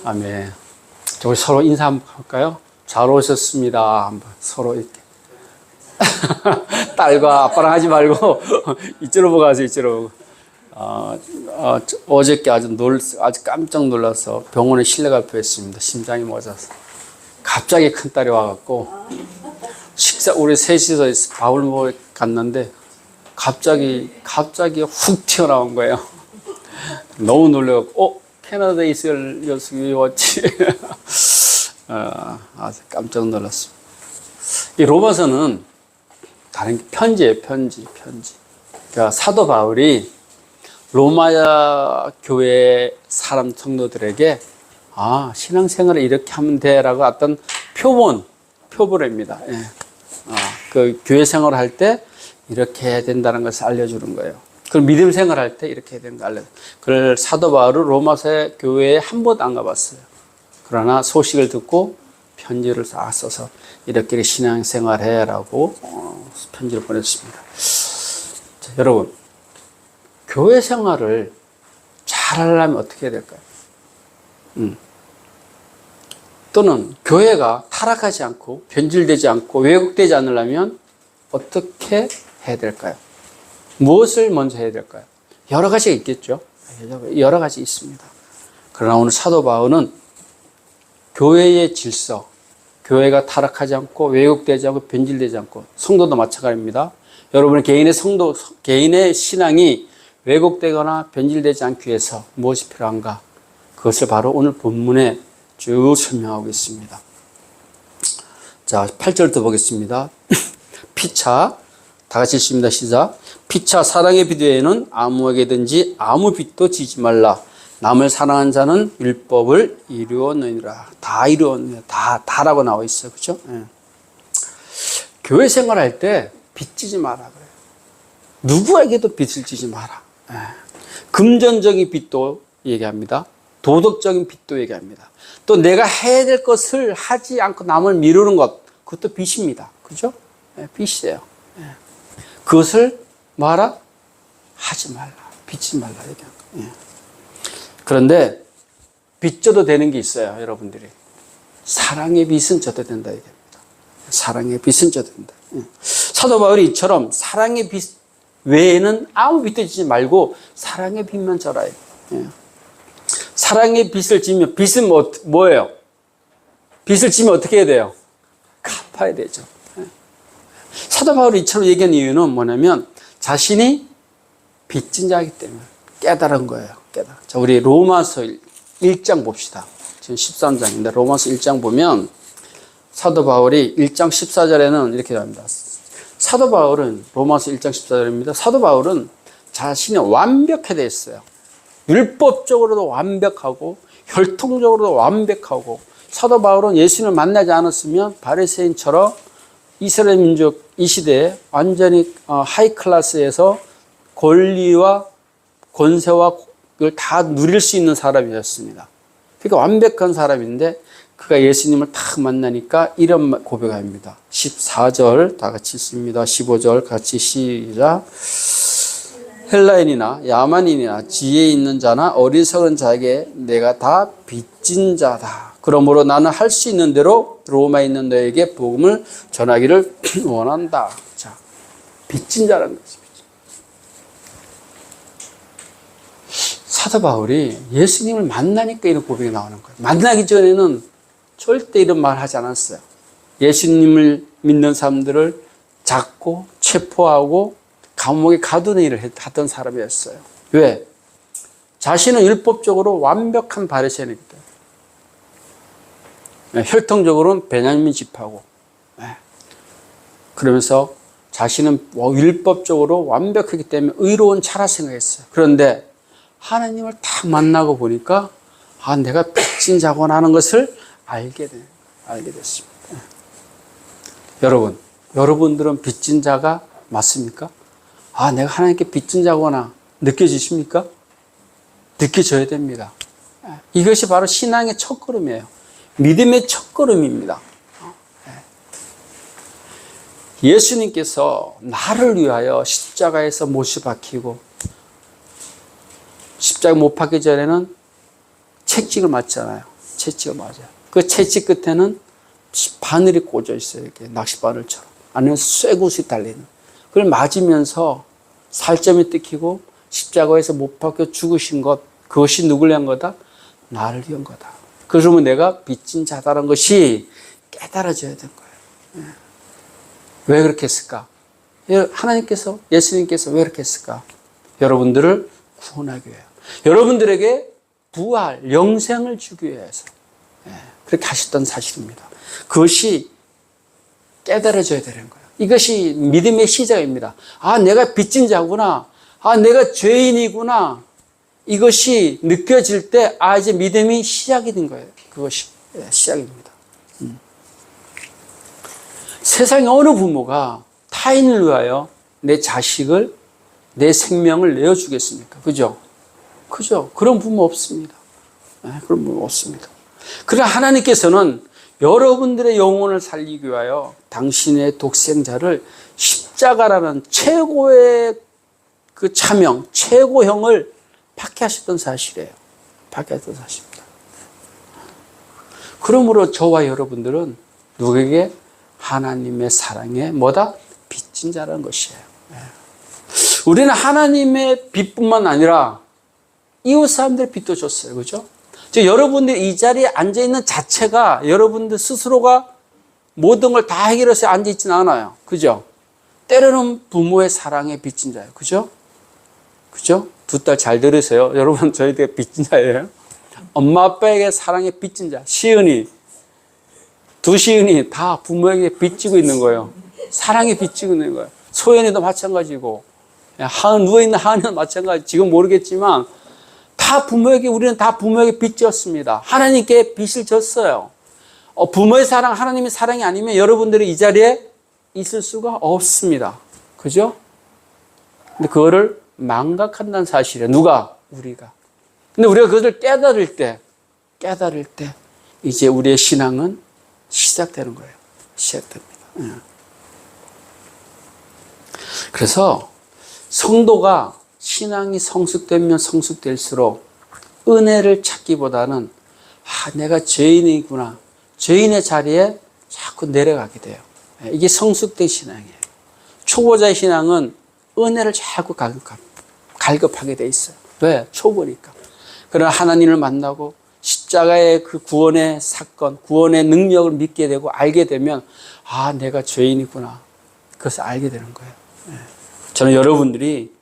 아멘. 우리 서로 인사 한번 할까요? 잘 오셨습니다. 한번 서로 이렇게. 딸과 아빠랑 하지 말고 이쪽으로 보고 하세요. 이쪽으로 보고. 어저께 아주 깜짝 놀라서 병원에 실려갈 뻔했습니다. 심장이 멎어서. 갑자기 큰 딸이 와갖고 우리 셋이서 밥을 먹으러 갔는데 갑자기 훅 튀어나온 거예요. 너무 놀래갖고 캐나다에 있을 녀석이 왔지. 아주 깜짝 놀랐습니다. 이 로마서는 다른 편지예요. 편지. 그러니까 사도 바울이 로마 교회 사람 성도들에게 신앙생활을 이렇게 하면 돼라고 어떤 표본입니다. 예. 그 교회 생활을 할 때 이렇게 해야 된다는 것을 알려주는 거예요. 그럼 믿음 생활을 할 때 이렇게 해야 되는 거 알려줘요. 그걸 사도 바울은 로마서 교회에 한 번도 안 가봤어요. 그러나 소식을 듣고 편지를 다 써서 이렇게 신앙생활 해라고 편지를 보냈습니다. 자, 여러분, 교회 생활을 잘 하려면 어떻게 해야 될까요? 또는 교회가 타락하지 않고 변질되지 않고 왜곡되지 않으려면 어떻게 해야 될까요? 무엇을 먼저 해야 될까요? 여러 가지가 있겠죠. 여러 가지 있습니다. 그러나 오늘 사도 바울은 교회의 질서, 교회가 타락하지 않고 왜곡되지 않고 변질되지 않고 성도도 마찬가지입니다. 여러분의 개인의 신앙이 왜곡되거나 변질되지 않기 위해서 무엇이 필요한가? 그것을 바로 오늘 본문에 쭉 설명하고 있습니다. 자, 8절부터 보겠습니다. 피차, 다 같이 읽습니다. 시작. 피차 사랑의 빚 외에는 아무에게든지 아무 빚도 지지 말라. 남을 사랑한 자는 율법을 이루었느니라. 다 이루었느니라. 다라고 나와 있어요. 그렇죠? 예. 교회 생활할 때 빚 지지 마라 그래요. 누구에게도 빚을 지지 마라. 예. 금전적인 빚도 얘기합니다. 도덕적인 빚도 얘기합니다. 또 내가 해야 될 것을 하지 않고 남을 미루는 것, 그것도 빚입니다. 그죠? 예, 빚이에요. 예. 그것을 말아? 하지 말라. 빚지 말라. 얘기한 거. 예. 그런데 빚져도 되는 게 있어요. 여러분들이. 사랑의 빚은 져도 된다. 얘기합니다. 사랑의 빚은 져도 된다. 예. 사도 바울이 이처럼 사랑의 빚 외에는 아무 빚도 지지 말고 사랑의 빚만 져라. 예. 사랑의 빚을 지면 빚은 뭐예요? 빚을 지면 어떻게 해야 돼요? 갚아야 되죠. 사도 바울이 이처럼 얘기한 이유는 뭐냐면 자신이 빚진 자이기 때문에 깨달은 거예요. 자, 우리 로마서 1장 봅시다. 지금 13장인데 로마서 1장 보면 사도 바울이 1장 14절에는 이렇게 합니다. 사도 바울은 로마서 1장 14절입니다. 사도 바울은 자신이 완벽해 돼 있어요. 율법적으로도 완벽하고 혈통적으로도 완벽하고 사도 바울은 예수님을 만나지 않았으면 바리새인처럼 이스라엘 민족 이 시대에 완전히 하이 클래스에서 권리와 권세와 그걸 다 누릴 수 있는 사람이었습니다. 그러니까 완벽한 사람인데 그가 예수님을 딱 만나니까 이런 고백합니다. 14절 다 같이 읽습니다. 15절 같이 시작. 헬라인이나 야만인이나 지혜 있는 자나 어리석은 자에게 내가 다 빚진 자다. 그러므로 나는 할 수 있는 대로 로마에 있는 너에게 복음을 전하기를 원한다. 자, 빚진 자라는 거지. 사도 바울이 예수님을 만나니까 이런 고백이 나오는 거예요. 만나기 전에는 절대 이런 말 하지 않았어요. 예수님을 믿는 사람들을 잡고 체포하고 감옥에 가두는 일을 하던 사람이었어요. 왜? 자신은 율법적으로 완벽한 바리새인이기 때문에. 혈통적으로는 베냐민 지파고. 그러면서 자신은 율법적으로 완벽하기 때문에 의로운 자라 생각했어요. 그런데 하나님을 딱 만나고 보니까 내가 빚진 자구나 하는 것을 알게 됐습니다. 여러분들은 빚진 자가 맞습니까? 내가 하나님께 빚진 자구나 느껴지십니까? 느껴져야 됩니다. 이것이 바로 신앙의 첫걸음이에요. 믿음의 첫걸음입니다. 예수님께서 나를 위하여 십자가에서 못이 박히고 십자가 못 박기 전에는 책찍을 맞잖아요. 채찍을 맞아요. 그 채찍 끝에는 바늘이 꽂혀 있어요. 이렇게 낚싯바늘처럼. 안에는 쇠굿이 달리는. 그걸 맞으면서 살점이 뜯기고 십자가에서 못 박혀 죽으신 것, 그것이 누굴 위한 거다? 나를 위한 거다. 그러면 내가 빚진 자다라는 것이 깨달아져야 되는 거예요. 왜 그렇게 했을까? 하나님께서, 예수님께서 왜 그렇게 했을까? 여러분들을 구원하기 위해요. 여러분들에게 부활, 영생을 주기 위해서 그렇게 하셨던 사실입니다. 그것이 깨달아져야 되는 거예요. 이것이 믿음의 시작입니다. 아, 내가 빚진 자구나. 아, 내가 죄인이구나. 이것이 느껴질 때, 아, 이제 믿음이 시작이 된 거예요. 그것이 시작입니다. 세상에 어느 부모가 타인을 위하여 내 자식을, 내 생명을 내어주겠습니까? 그죠? 그죠? 그런 부모 없습니다. 그런 부모 없습니다. 그러나 하나님께서는 여러분들의 영혼을 살리기 위하여 당신의 독생자를 십자가라는 최고의 그 차명, 최고형을 받게 하셨던 사실이에요. 받게 하셨던 사실입니다. 그러므로 저와 여러분들은 누구에게? 하나님의 사랑에 뭐다? 빚진 자라는 것이에요. 우리는 하나님의 빚뿐만 아니라 이웃 사람들의 빚도 줬어요. 그죠? 여러분들이 이 자리에 앉아있는 자체가 여러분들 스스로가 모든 걸 다 해결해서 앉아있지는 않아요. 그죠? 때로는 부모의 사랑에 빚진 자예요. 그죠? 그죠? 두 딸 잘 들으세요. 여러분, 저희들 빚진 자예요. 엄마 아빠에게 사랑에 빚진 자. 시은이, 두 시은이 다 부모에게 빚지고 있는 거예요. 사랑에 빚지고 있는 거예요. 소연이도 마찬가지고, 누워있는 하은이도 마찬가지. 지금 모르겠지만, 다 부모에게, 우리는 다 부모에게 빚졌습니다. 하나님께 빚을 졌어요. 부모의 사랑, 하나님의 사랑이 아니면 여러분들이 이 자리에 있을 수가 없습니다. 그죠? 근데 그거를 망각한다는 사실이에요. 누가? 우리가. 근데 우리가 그것을 깨달을 때, 이제 우리의 신앙은 시작되는 거예요. 시작됩니다. 그래서 성도가 신앙이 성숙되면 성숙될수록 은혜를 찾기보다는 내가 죄인이구나. 죄인의 자리에 자꾸 내려가게 돼요. 이게 성숙된 신앙이에요. 초보자의 신앙은 은혜를 자꾸 갈급하게 돼 있어요. 왜? 초보니까. 그러나 하나님을 만나고 십자가의 그 구원의 사건, 구원의 능력을 믿게 되고 알게 되면 내가 죄인이구나. 그것을 알게 되는 거예요. 저는 여러분들이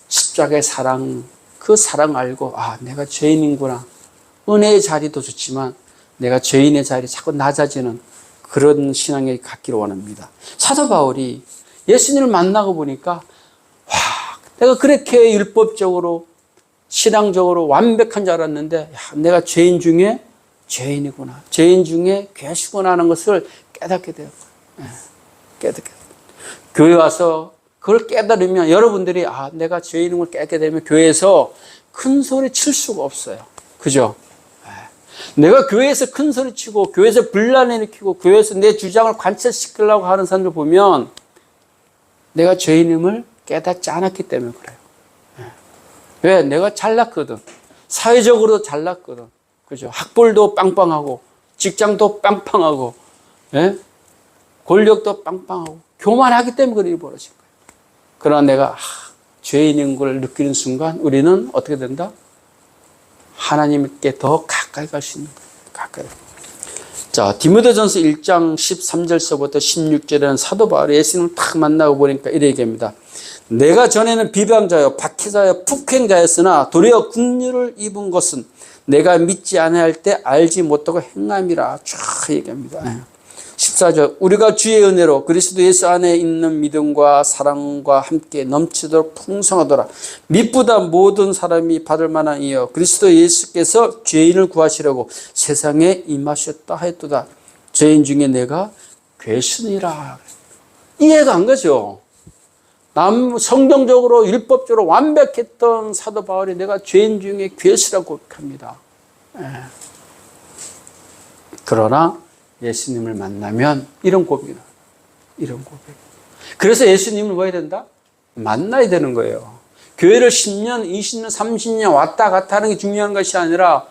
십자가의 사랑, 그 사랑 알고 내가 죄인이구나. 은혜의 자리도 좋지만 내가 죄인의 자리 자꾸 낮아지는 그런 신앙이 갖기를 원합니다. 사도 바울이 예수님을 만나고 보니까 내가 그렇게 율법적으로 신앙적으로 완벽한 줄 알았는데 내가 죄인 중에 죄인이구나. 죄인 중에 괴수구나 하는 것을 깨닫게 돼요. 깨닫게 돼요. 교회 와서 그걸 깨달으면 여러분들이 내가 죄인인 걸 깨닫게 되면 교회에서 큰 소리 칠 수가 없어요. 그죠? 내가 교회에서 큰 소리 치고 교회에서 분란을 일으키고 교회에서 내 주장을 관철시키려고 하는 사람들 보면 내가 죄인임을 깨닫지 않았기 때문에 그래요. 왜? 내가 잘났거든. 사회적으로도 잘났거든. 그죠? 학벌도 빵빵하고 직장도 빵빵하고 권력도 빵빵하고 교만하기 때문에 그런 일이 벌어진 거예요. 그러나 내가 죄인인 걸 느끼는 순간 우리는 어떻게 된다? 하나님께 더 가까이 갈 수 있는 거예요. 가까이. 자, 디모데전서 1장 13절서부터 16절에는 사도 바울이 예수님을 딱 만나고 보니까 이렇게 얘기합니다. 내가 전에는 비방자여 박해자여 폭행자였으나 도리어 긍휼을 입은 것은 내가 믿지 아니할 때 알지 못하고 행함이라 쫙 얘기합니다. 14절 우리가 주의 은혜로 그리스도 예수 안에 있는 믿음과 사랑과 함께 넘치도록 풍성하더라. 믿보다 모든 사람이 받을 만한 이여 그리스도 예수께서 죄인을 구하시려고 세상에 임하셨다 하였도다. 죄인 중에 내가 괴순이라. 이해가 안 가죠. 성경적으로 율법적으로 완벽했던 사도 바울이 내가 죄인 중에 괴수라고 고백합니다. 그러나 예수님을 만나면 이런 고백이 나와요. 이런 고백. 그래서 예수님을 뭐 해야 된다? 만나야 되는 거예요. 교회를 10년, 20년, 30년 왔다 갔다 하는 게 중요한 것이 아니라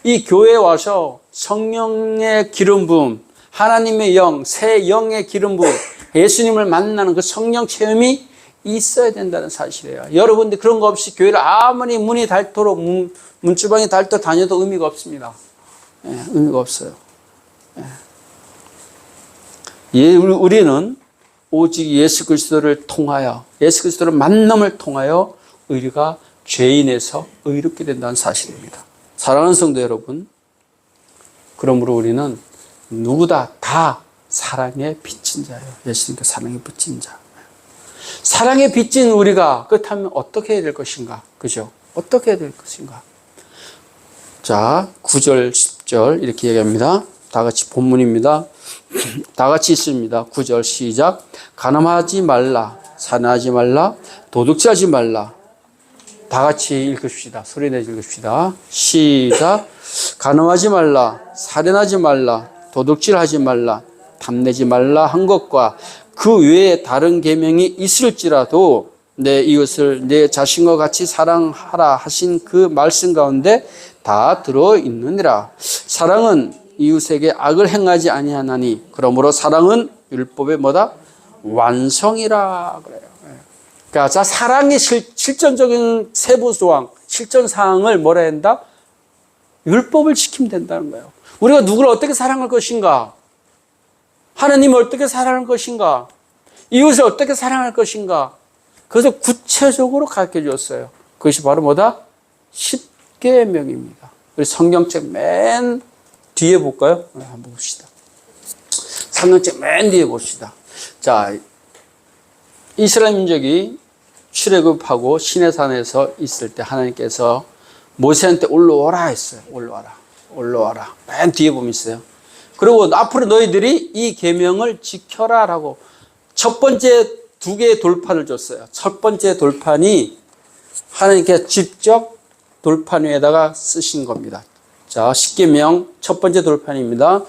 이 교회에 와서 성령의 기름 부음, 하나님의 영, 새 영의 기름 부음, 예수님을 만나는 그 성령 체험이 있어야 된다는 사실이에요. 여러분들 그런 거 없이 교회를 아무리 문이 닳도록 문주방이 닳도록 다녀도 의미가 없습니다. 의미가 없어요. 우리는 오직 예수 그리스도를 통하여, 예수 그리스도를 만남을 통하여 우리가 죄인에서 의롭게 된다는 사실입니다. 사랑하는 성도 여러분, 그러므로 우리는 누구다 다 사랑에 빚진 자예요. 예수님께 사랑에 빚진 자. 사랑에 빚진 우리가 그렇다면 어떻게 해야 될 것인가? 그죠? 어떻게 해야 될 것인가? 자, 9절, 10절 이렇게 얘기합니다. 다 같이 본문입니다. 다 같이 있습니다. 9절 시작. 간음하지 말라, 살인하지 말라, 도둑질하지 말라. 다 같이 읽읍시다. 소리 내서 읽읍시다. 시작. 간음하지 말라, 살인하지 말라, 도둑질하지 말라, 탐내지 말라 한 것과 그 외에 다른 계명이 있을지라도 내 이웃을 내 자신과 같이 사랑하라 하신 그 말씀 가운데 다 들어있느니라. 사랑은 이웃에게 악을 행하지 아니하나니 그러므로 사랑은 율법의 뭐다? 완성이라 그래요. 그러니까 자, 사랑의 실전적인 세부 조항, 실전 사항을 뭐라 한다? 율법을 지키면 된다는 거예요. 우리가 누구를 어떻게 사랑할 것인가? 하나님을 어떻게 사랑할 것인가? 이웃을 어떻게 사랑할 것인가? 그래서 구체적으로 가르쳐 주었어요. 그것이 바로 뭐다? 10계명입니다. 우리 성경책 맨 뒤에 볼까요? 한번 봅시다. 성경책 맨 뒤에 봅시다. 자, 이스라엘 민족이 출애굽하고 시내산에서 있을 때 하나님께서 모세한테 올라오라 했어요. 올라와라. 맨 뒤에 보면 있어요. 그리고 앞으로 너희들이 이 계명을 지켜라라고 첫 번째 두 개의 돌판을 줬어요. 첫 번째 돌판이 하나님께서 직접 돌판 위에다가 쓰신 겁니다. 자, 10계명 첫 번째 돌판입니다.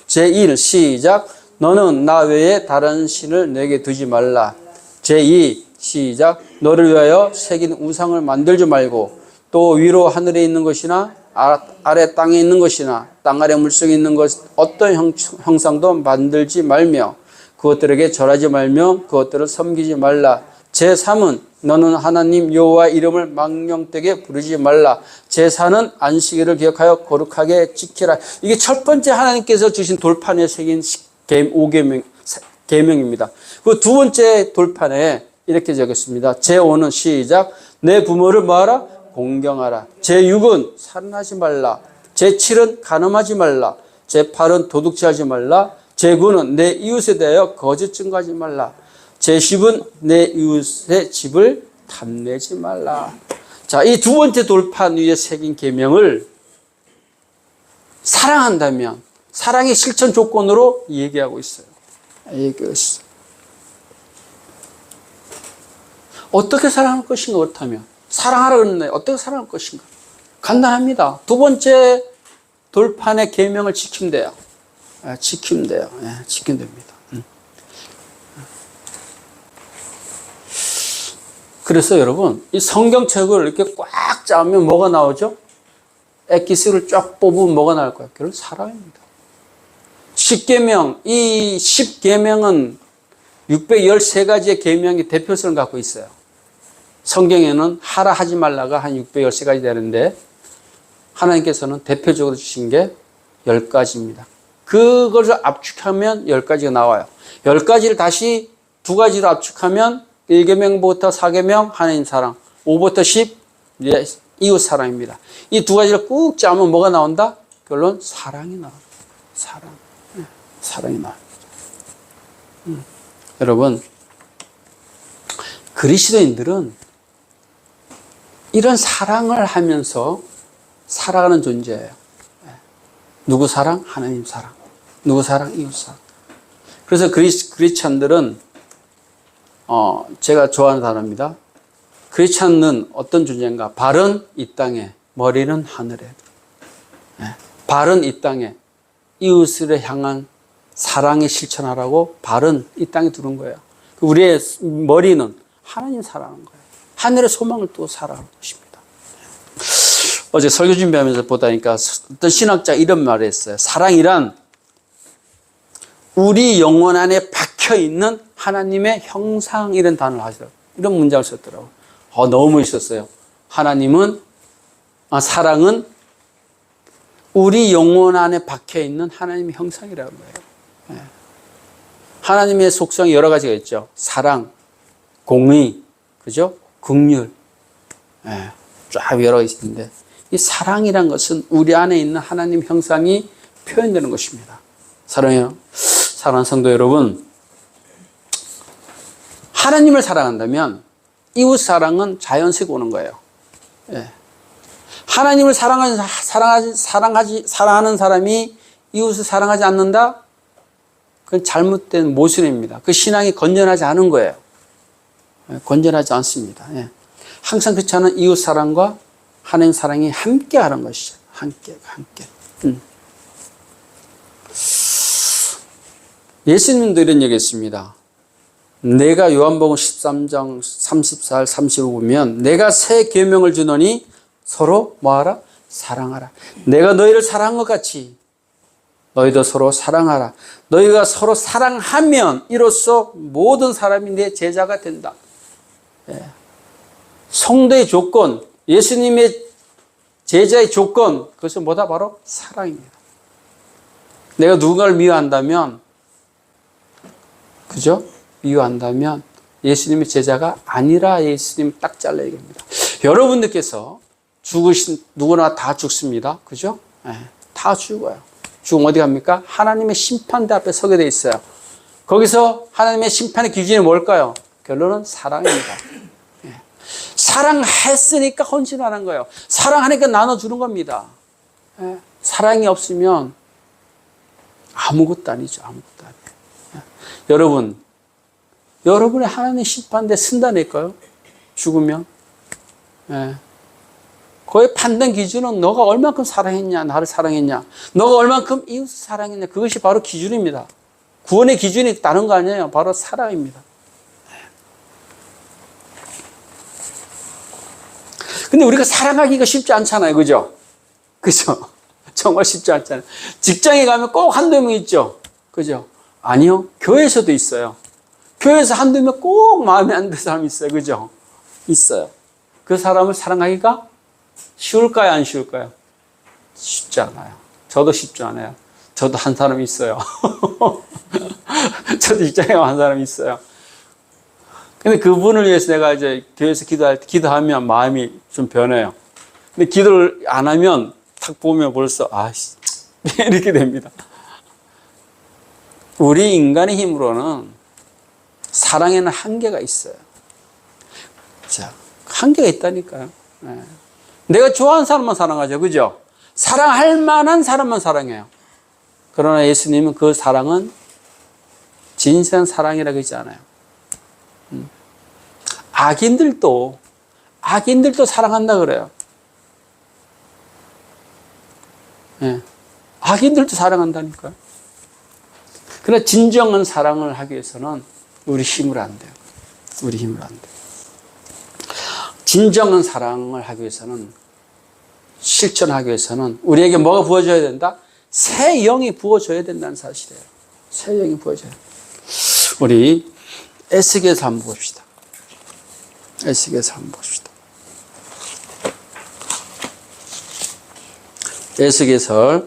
제1 시작. 너는 나 외에 다른 신을 내게 두지 말라. 제2 시작. 너를 위하여 새긴 우상을 만들지 말고 또 위로 하늘에 있는 것이나 아래 땅에 있는 것이나 땅 아래 물속에 있는 것 어떤 형상도 만들지 말며 그것들에게 절하지 말며 그것들을 섬기지 말라. 제3은 너는 하나님 여호와 이름을 망령되게 부르지 말라. 제4는 안식일을 기억하여 거룩하게 지키라. 이게 첫 번째 하나님께서 주신 돌판에 새긴 5계명입니다. 그 두 번째 돌판에 이렇게 적었습니다. 제5는 시작. 내 부모를 뭐하라? 공경하라. 제6은 살인하지 말라. 제7은 간음하지 말라. 제8은 도둑질하지 말라. 제9는 내 이웃에 대하여 거짓 증거하지 말라. 제10은 내 이웃의 집을 탐내지 말라. 자, 이 두 번째 돌판 위에 새긴 계명을 사랑한다면 사랑의 실천 조건으로 얘기하고 있어요. 어떻게 사랑할 것인가? 그렇다면 사랑하라 그러는데 어떻게 사랑할 것인가? 간단합니다. 두 번째 돌판의 계명을 지키면 돼요. 지키면 돼요. 지키면 됩니다. 그래서 여러분, 이 성경책을 이렇게 꽉 짜면 뭐가 나오죠? 엑기스를 쫙 뽑으면 뭐가 나올 거예요? 그건 사랑입니다. 10계명, 이 10계명은 613가지의 계명의 대표성을 갖고 있어요. 성경에는 하라 하지 말라가 한 613가지 되는데 하나님께서는 대표적으로 주신 게 10가지입니다. 그것을 압축하면 10가지가 나와요. 10가지를 다시 2가지로 압축하면 1계명부터 4계명 하나님 사랑, 5부터 10 이웃 사랑입니다. 이 두 가지를 꾹 짜면 뭐가 나온다? 결론 사랑이 나옵니다. 사랑이 나옵니다. 여러분, 그리스도인들은 이런 사랑을 하면서 살아가는 존재예요. 누구 사랑? 하나님 사랑. 누구 사랑? 이웃 사랑. 그래서 크리스찬들은 제가 좋아하는 단어입니다. 크리스찬은 어떤 존재인가? 발은 이 땅에, 머리는 하늘에. 발은 이 땅에, 이웃을 향한 사랑의 실천하라고 발은 이 땅에 두는 거예요. 우리의 머리는 하나님 사랑하는 거예요. 하늘의 소망을 또 살아가는 것입니다. 어제 설교 준비하면서 보다니까 어떤 신학자 이런 말을 했어요. 사랑이란 우리 영혼 안에 박혀있는 하나님의 형상, 이런 단어를 하셔요. 이런 문장을 썼더라고요. 너무 멋있었어요. 사랑은 우리 영혼 안에 박혀있는 하나님의 형상이라는 거예요. 하나님의 속성이 여러 가지가 있죠. 사랑, 공의, 그죠? 긍휼. 쫙 여러 가지 있는데, 이 사랑이란 것은 우리 안에 있는 하나님 형상이 표현되는 것입니다. 사랑해요. 사랑하는 성도 여러분, 하나님을 사랑한다면 이웃 사랑은 자연스럽게 오는 거예요. 하나님을 사랑하는 사람이 이웃을 사랑하지 않는다? 그건 잘못된 모순입니다. 그 신앙이 건전하지 않은 거예요. 건전하지 않습니다. 항상 그렇지 않은 이웃 사랑과 하나님 사랑이 함께 하는 것이죠. 함께. 예수님도 이런 얘기 했습니다. 내가 요한복음 13장 34, 35 보면 내가 새 계명을 주노니 서로 뭐하라? 사랑하라. 내가 너희를 사랑한 것 같이 너희도 서로 사랑하라. 너희가 서로 사랑하면 이로써 모든 사람이 내 제자가 된다. 성도의 조건, 예수님의 제자의 조건, 그것은 뭐다? 바로 사랑입니다. 내가 누군가를 미워한다면, 그죠? 미워한다면 예수님의 제자가 아니라 예수님 딱 잘라 얘기합니다. 여러분들께서 죽으신, 누구나 다 죽습니다. 그죠? 다 죽어요. 죽으면 어디 갑니까? 하나님의 심판대 앞에 서게 돼 있어요. 거기서 하나님의 심판의 기준이 뭘까요? 결론은 사랑입니다. 사랑했으니까 헌신하는 거예요. 사랑하니까 나눠주는 겁니다. 사랑이 없으면 아무것도 아니죠. 아무것도 아니에요. 여러분의 하나님 심판대 쓴다니까요. 죽으면. 그의 판단 기준은 너가 얼만큼 사랑했냐, 나를 사랑했냐, 너가 얼만큼 이웃을 사랑했냐, 그것이 바로 기준입니다. 구원의 기준이 다른 거 아니에요. 바로 사랑입니다. 근데 우리가 사랑하기가 쉽지 않잖아요. 그죠? 그죠? 정말 쉽지 않잖아요. 직장에 가면 꼭 한두 명 있죠? 그죠? 아니요. 교회에서도 있어요. 교회에서 한두 명 꼭 마음에 안 드는 사람이 있어요. 그죠? 있어요. 그 사람을 사랑하기가 쉬울까요? 안 쉬울까요? 쉽지 않아요. 저도 쉽지 않아요. 저도 한 사람 있어요. 저도 직장에 한 사람 있어요. 근데 그분을 위해서 내가 이제 교회에서 기도하면 마음이 좀 변해요. 근데 기도를 안 하면 탁 보면 벌써, 이렇게 됩니다. 우리 인간의 힘으로는 사랑에는 한계가 있어요. 자, 한계가 있다니까요. 내가 좋아하는 사람만 사랑하죠. 그죠? 사랑할 만한 사람만 사랑해요. 그러나 예수님은 그 사랑은 진실한 사랑이라고 하지 않아요. 악인들도 사랑한다 그래요. 악인들도 사랑한다니까요. 그러나 진정한 사랑을 하기 위해서는 우리 힘으로 안 돼요. 우리 힘으로 안 돼요. 진정한 사랑을 하기 위해서는, 실천하기 위해서는 우리에게 뭐가 부어져야 된다? 새 영이 부어져야 된다는 사실이에요. 새 영이 부어져야 돼요. 우리 에스겔서 한번 봅시다. 에스겔서 한번 봅시다. 에스겔서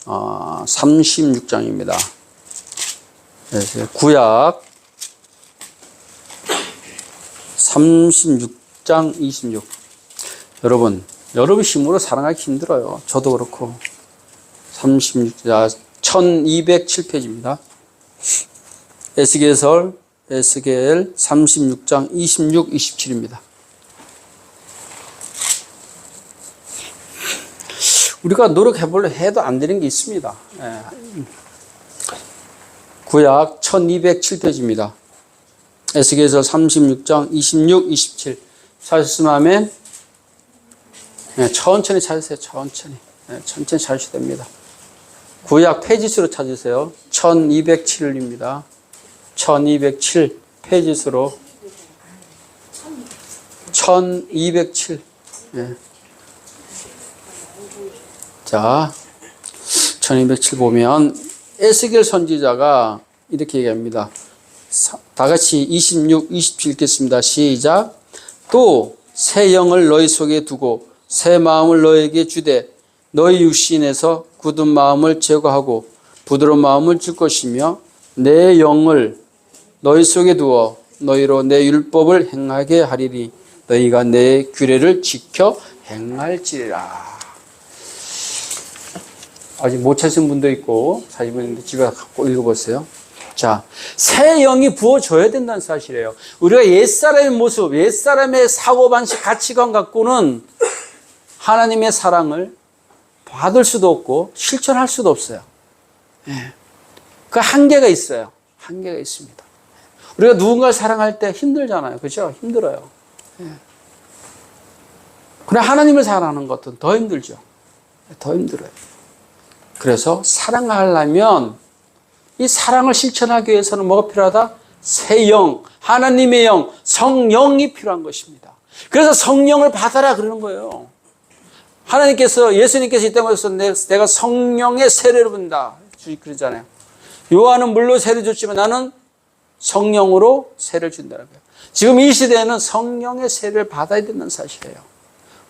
36장입니다. 구약 36장 26. 여러분 힘으로 사랑하기 힘들어요. 저도 그렇고. 1207페이지입니다. 에스겔 36장 26, 27입니다. 우리가 노력해보려 해도 안 되는 게 있습니다. 구약 1207페이지입니다. 에스겔서 36장 26, 27. 찾으시면 아멘. 천천히 찾으세요. 천천히 찾으셔야 됩니다. 구약 페이지수로 찾으세요. 1207입니다. 1207 페이지수로 1207. 자, 1207 보면 에스겔 선지자가 이렇게 얘기합니다. 다 같이 26, 27 읽겠습니다. 시작. 또 새 영을 너희 속에 두고 새 마음을 너희에게 주되 너희 육신에서 굳은 마음을 제거하고 부드러운 마음을 줄 것이며 내 영을 너희 속에 두어 너희로 내 율법을 행하게 하리니 너희가 내 규례를 지켜 행할지라. 아직 못 찾으신 분도 있고 사진 있는데 집에 갖고 읽어보세요. 자, 새 영이 부어줘야 된다는 사실이에요. 우리가 옛사람의 모습, 옛사람의 사고방식, 가치관 갖고는 하나님의 사랑을 받을 수도 없고 실천할 수도 없어요. 예. 그 한계가 있어요. 한계가 있습니다. 우리가 누군가를 사랑할 때 힘들잖아요. 그렇죠? 힘들어요. 예. 그러나 하나님을 사랑하는 것은 더 힘들죠. 더 힘들어요. 그래서 사랑하려면 이 사랑을 실천하기 위해서는 뭐가 필요하다? 새 영, 하나님의 영, 성령이 필요한 것입니다. 그래서 성령을 받아라 그러는 거예요. 하나님께서, 예수님께서 이 땅에서 내가 성령의 세례를 본다 그러잖아요. 요한은 물로 세례 줬지만 나는 성령으로 세례를 준다는 거예요. 지금 이 시대에는 성령의 세례를 받아야 된다는 사실이에요.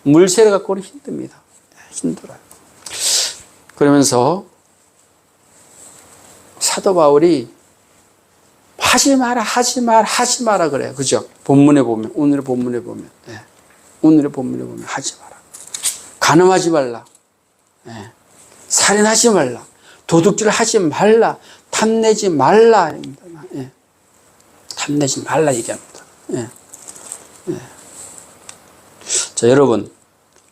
물 세례 갖고는 힘듭니다. 힘들어요. 그러면서 사도 바울이 하지 마라, 하지 마라, 하지 마라 그래요. 그죠? 본문에 보면, 오늘의 본문에 보면, 예. 오늘의 본문에 보면 하지 마라. 간음하지 말라. 예. 살인하지 말라. 도둑질 하지 말라. 탐내지 말라. 예. 탐내지 말라 얘기합니다. 예. 예. 자, 여러분.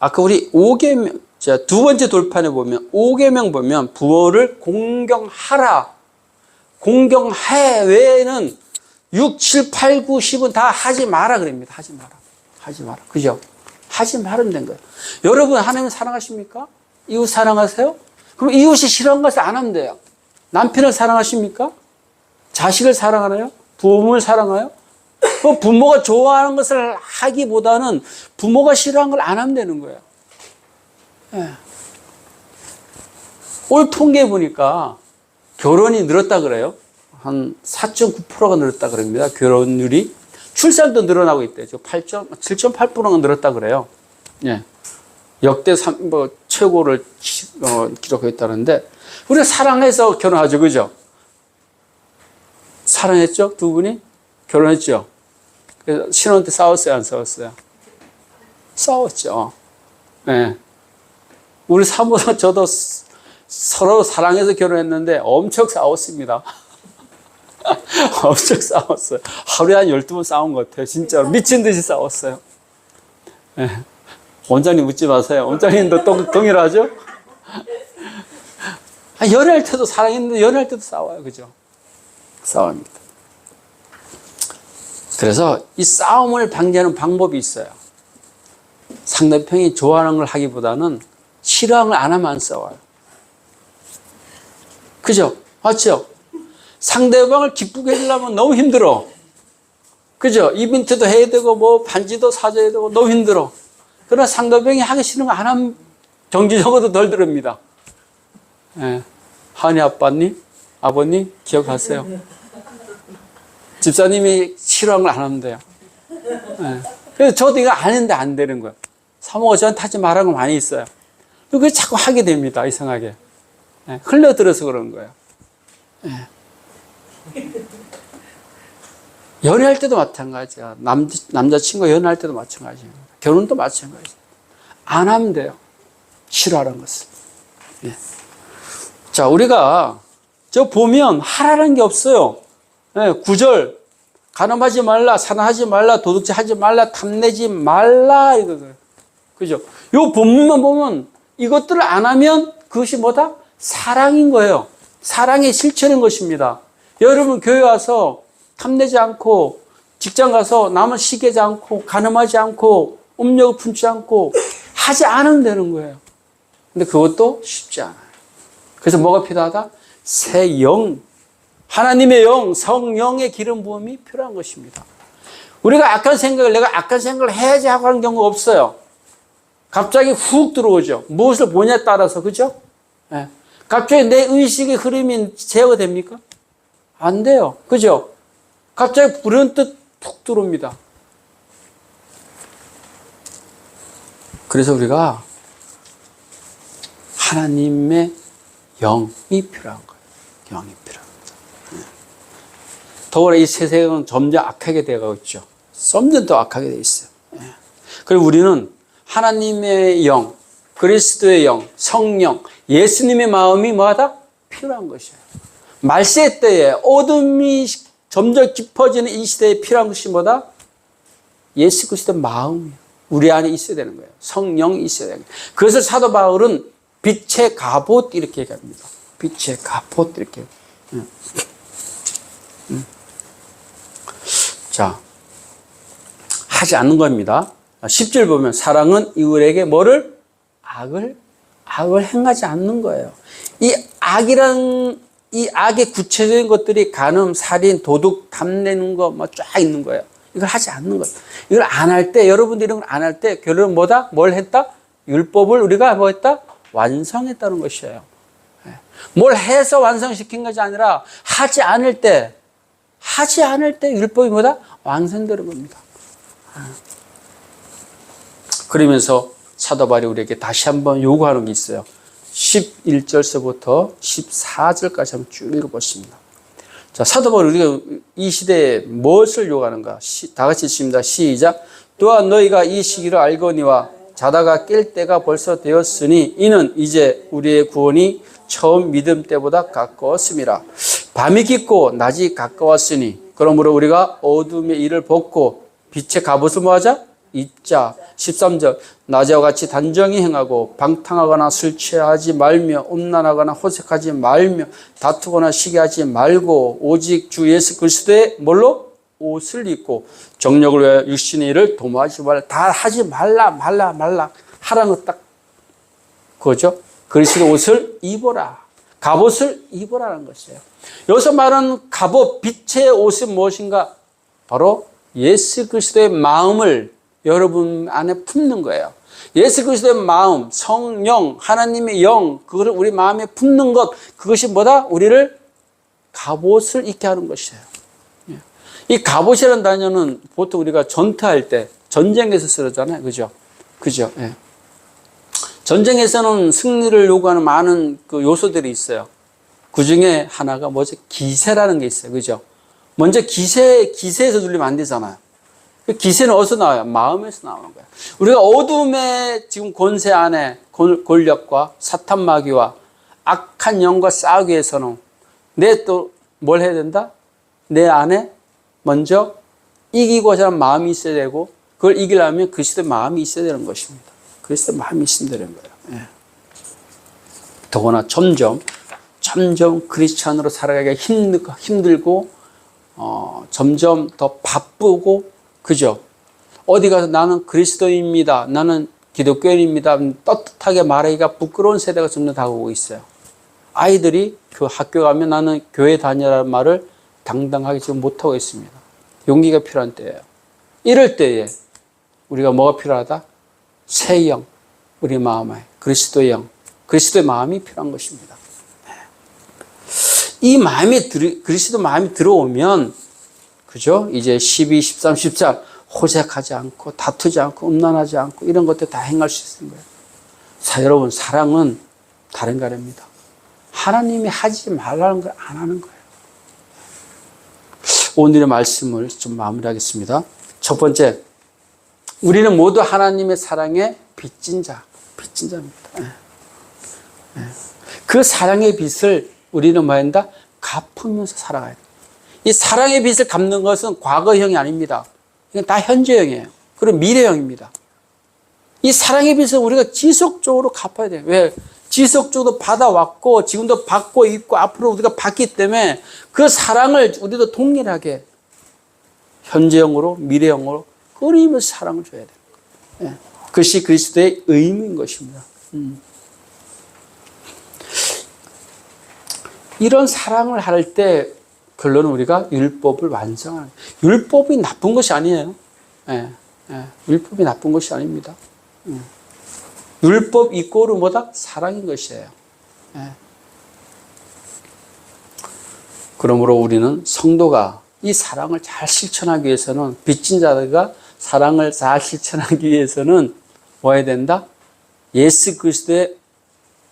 아까 우리 5계명, 자, 두 번째 돌판에 보면 5계명 보면 부모를 공경하라. 공경해 외에는 6, 7, 8, 9, 10은 다 하지 마라 그럽니다. 하지 마라. 하지 마라. 그죠? 하지 말으면 된 거예요. 여러분 하나님 사랑하십니까? 이웃 사랑하세요? 그럼 이웃이 싫어하는 것을 안 하면 돼요. 남편을 사랑하십니까? 자식을 사랑하나요? 부모를 사랑해요? 그 부모가 좋아하는 것을 하기보다는 부모가 싫어하는 걸 안 하면 되는 거예요. 예. 올 통계해 보니까 결혼이 늘었다 그래요. 한 4.9%가 늘었다 그럽니다. 결혼율이. 출산도 늘어나고 있대요. 7.8%가 늘었다 그래요. 예. 역대 최고를 기록했다는데, 우리가 사랑해서 결혼하죠. 그죠? 사랑했죠? 두 분이? 결혼했죠? 그래서 신혼 때 싸웠어요? 안 싸웠어요? 싸웠죠. 예. 우리 사모도 저도 서로 사랑해서 결혼했는데 엄청 싸웠습니다. 엄청 싸웠어요. 하루에 한 12번 싸운 것 같아요. 진짜로. 미친 듯이 싸웠어요. 네. 원장님 묻지 마세요. 원장님도 동일하죠? 연애할 때도 사랑했는데 연애할 때도 싸워요. 그죠? 싸웁니다. 그래서 이 싸움을 방지하는 방법이 있어요. 상대편이 좋아하는 걸 하기보다는 싫어하는 걸 안 하면 안 싸워요. 그죠? 맞죠? 상대방을 기쁘게 해주려면 너무 힘들어. 그죠? 이벤트도 해야 되고, 뭐, 반지도 사줘야 되고, 너무 힘들어. 그러나 상대방이 하기 싫은 거 안 하면 정지적으로 덜 들읍니다. 예. 한이 아빠님, 아버님, 기억하세요. 집사님이 싫어하는 걸 안 하면 돼요. 예. 그래서 저도 이거 안 했는데 안 되는 거예요. 사모가 저한테 하지 말라는 거 많이 있어요. 그걸 자꾸 하게 됩니다. 이상하게. 예. 흘러들어서 그런 거예요. 예. 연애할 때도 마찬가지야. 남자친구가 연애할 때도 마찬가지입니다. 결혼도 마찬가지입니다. 안 하면 돼요. 싫어하는 것을. 예. 자, 우리가 저 보면 하라는 게 없어요. 예, 9절. 간음하지 말라, 살인하지 말라, 도둑질 하지 말라, 탐내지 말라. 이거예요. 그죠? 요 본문만 보면 이것들을 안 하면 그것이 뭐다? 사랑인 거예요. 사랑의 실천인 것입니다. 여러분 교회 와서 탐내지 않고, 직장 가서 남을 시기하지 않고, 간음하지 않고, 음욕을 품지 않고 하지 않으면 되는 거예요. 근데 그것도 쉽지 않아요. 그래서 뭐가 필요하다? 새 영, 하나님의 영, 성령의 기름 부음이 필요한 것입니다. 우리가 악한 생각을, 내가 악한 생각을 해야지 하고 하는 경우가 없어요. 갑자기 훅 들어오죠. 무엇을 보냐에 따라서, 그죠? 예. 갑자기 내 의식의 흐름이 제어됩니까? 안 돼요. 그죠? 갑자기 불현듯 푹 들어옵니다. 그래서 우리가 하나님의 영이 필요한 거예요. 영이 필요한 거죠. 더불어 이 세상은 점점 악하게 되어가고 있죠. 점점 더 악하게 되어 있어요. 그리고 우리는 하나님의 영, 그리스도의 영, 성령, 예수님의 마음이 뭐하다? 필요한 것이에요. 말세 때에 어둠이 점점 깊어지는 이 시대에 필요한 것이 뭐다? 예수 그리스도의 마음이에요. 우리 안에 있어야 되는 거예요. 성령이 있어야 되는 거예요. 그래서 사도 바울은 빛의 갑옷 이렇게 얘기합니다. 빛의 갑옷 이렇게. 자, 하지 않는 겁니다. 10절 보면 사랑은 이웃에게 뭐를? 악을 행하지 않는 거예요. 이 악의 구체적인 것들이 간음, 살인, 도둑, 탐내는 거 뭐 쫙 있는 거예요. 이걸 하지 않는 거예요. 이걸 안 할 때, 여러분들이 이런 걸 안 할 때 결론은 뭐다? 뭘 했다? 율법을 우리가 뭐 했다? 완성했다는 것이에요. 뭘 해서 완성시킨 것이 아니라 하지 않을 때 율법이 뭐다? 완성되는 겁니다. 그러면서 사도 바울이 우리에게 다시 한번 요구하는 게 있어요. 11절서부터 14절까지 한번 쭉 읽어보십니다. 자, 사도 바울이 우리가 이 시대에 무엇을 요구하는가? 다 같이 읽습니다. 시작. 또한 너희가 이 시기를 알거니와 자다가 깰 때가 벌써 되었으니 이는 이제 우리의 구원이 처음 믿음 때보다 가까웠음이라. 밤이 깊고 낮이 가까웠으니 그러므로 우리가 어둠의 일을 벗고 빛의 갑옷을 뭐하자? 입자. 13절. 낮에와 같이 단정히 행하고 방탕하거나 술 취하지 말며 음란하거나 호색하지 말며 다투거나 시기하지 말고 오직 주 예수 그리스도의 뭘로? 옷을 입고 정력을 위하여 육신의 일을 도모하지 말라. 다 하지 말라 하라는 거 딱 그거죠. 그리스도 옷을 입어라. 갑옷을 입어라는 것이에요. 여기서 말하는 갑옷, 빛의 옷은 무엇인가? 바로 예수 그리스도의 마음을 여러분 안에 품는 거예요. 예수 그리스도의 마음, 성령, 하나님의 영, 그것을 우리 마음에 품는 것, 그것이 뭐다? 우리를 갑옷을 입게 하는 것이에요. 이 갑옷이라는 단어는 보통 우리가 전투할 때, 전쟁에서 쓰잖아요. 그죠? 예. 전쟁에서는 승리를 요구하는 많은 그 요소들이 있어요. 그 중에 하나가 뭐죠? 기세라는 게 있어요. 그죠? 먼저 기세에서 눌리면 안 되잖아요. 기세는 어디서 나와요? 마음에서 나오는 거예요. 우리가 어둠의 지금 권세 안에 권력과 사탄 마귀와 악한 영과 싸우기 위해서는 내 또 뭘 해야 된다? 내 안에 먼저 이기고자 하는 마음이 있어야 되고 그걸 이기려면 그리스도의 마음이 있어야 되는 것입니다. 그리스도의 마음이 있어야 되는 거예요. 예. 더구나 점점 크리스찬으로 살아가기가 힘들고 점점 더 바쁘고 그죠? 어디 가서 나는 그리스도인입니다. 나는 기독교인입니다. 떳떳하게 말하기가 부끄러운 세대가 점점 다가오고 있어요. 아이들이 그 학교 가면 나는 교회 다니라는 말을 당당하게 지금 못하고 있습니다. 용기가 필요한 때예요. 이럴 때에 우리가 뭐가 필요하다? 새 영, 우리 마음에 그리스도의 영, 그리스도의 마음이 필요한 것입니다. 이 마음이 그리스도 마음이 들어오면 그죠? 이제 12, 13, 14 호색하지 않고 다투지 않고 음란하지 않고 이런 것들 다 행할 수 있는 거예요. 여러분 사랑은 다른 거랍니다. 하나님이 하지 말라는 걸 안 하는 거예요. 오늘의 말씀을 좀 마무리하겠습니다. 첫 번째, 우리는 모두 하나님의 사랑에 빚진 자입니다. 그 사랑의 빚을 우리는 뭐 한다? 갚으면서 살아가야 돼요. 이 사랑의 빚을 갚는 것은 과거형이 아닙니다. 이건 다 현재형이에요. 그리고 미래형입니다. 이 사랑의 빚을 우리가 지속적으로 갚아야 돼요. 왜? 지속적으로 받아왔고 지금도 받고 있고 앞으로 우리가 받기 때문에 그 사랑을 우리도 동일하게 현재형으로 미래형으로 끊임없이 사랑을 줘야 돼요. 예. 그것이 그리스도의 의무인 것입니다. 이런 사랑을 할 때 결론은 우리가 율법을 완성하는 거예요. 율법이 나쁜 것이 아니에요. 예. 율법이 나쁜 것이 아닙니다. 율법 이꼬르 뭐다? 사랑인 것이에요. 예. 그러므로 우리는 성도가 이 사랑을 잘 실천하기 위해서는, 빚진 자가 사랑을 잘 실천하기 위해서는 뭐 해야 된다? 예수 그리스도의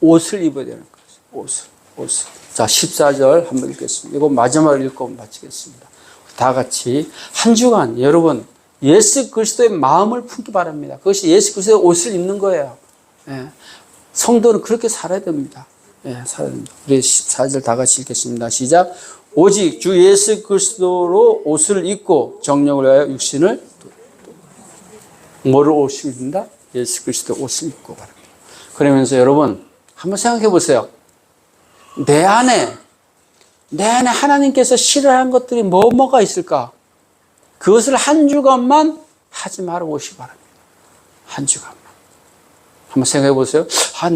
옷을 입어야 되는 거죠. 옷을. 자, 14절 한번 읽겠습니다. 이거 마지막으로 읽고 마치겠습니다. 다 같이 한 주간 여러분 예수 그리스도의 마음을 품기 바랍니다. 그것이 예수 그리스도의 옷을 입는 거예요. 예. 성도는 그렇게 살아야 됩니다. 예, 살아야 됩니다. 우리 14절 다 같이 읽겠습니다. 시작. 오직 주 예수 그리스도로 옷을 입고 정령을 위하여 육신을 뭐를 옷을 입는다? 예수 그리스도 옷을 입고 바랍니다. 그러면서 여러분 한번 생각해 보세요. 내 안에 하나님께서 싫어하는 것들이 뭐가 있을까? 그것을 한 주간만 하지 말아 보시기 바랍니다. 한 주간만. 한번 생각해 보세요.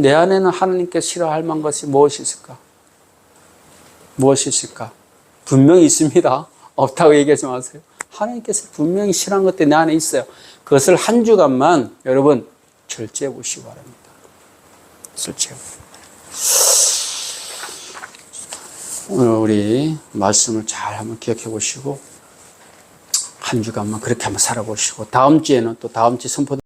내 안에는 하나님께서 싫어할 만한 것이 무엇이 있을까? 무엇이 있을까? 분명히 있습니다. 없다고 얘기하지 마세요. 하나님께서 분명히 싫어하는 것들이 내 안에 있어요. 그것을 한 주간만 여러분 절제해 보시기 바랍니다. 절제해 보시기 바랍니다. 오늘 우리 말씀을 잘 한번 기억해 보시고 한 주간만 그렇게 한번 살아보시고 다음 주에는 또 다음 주 선포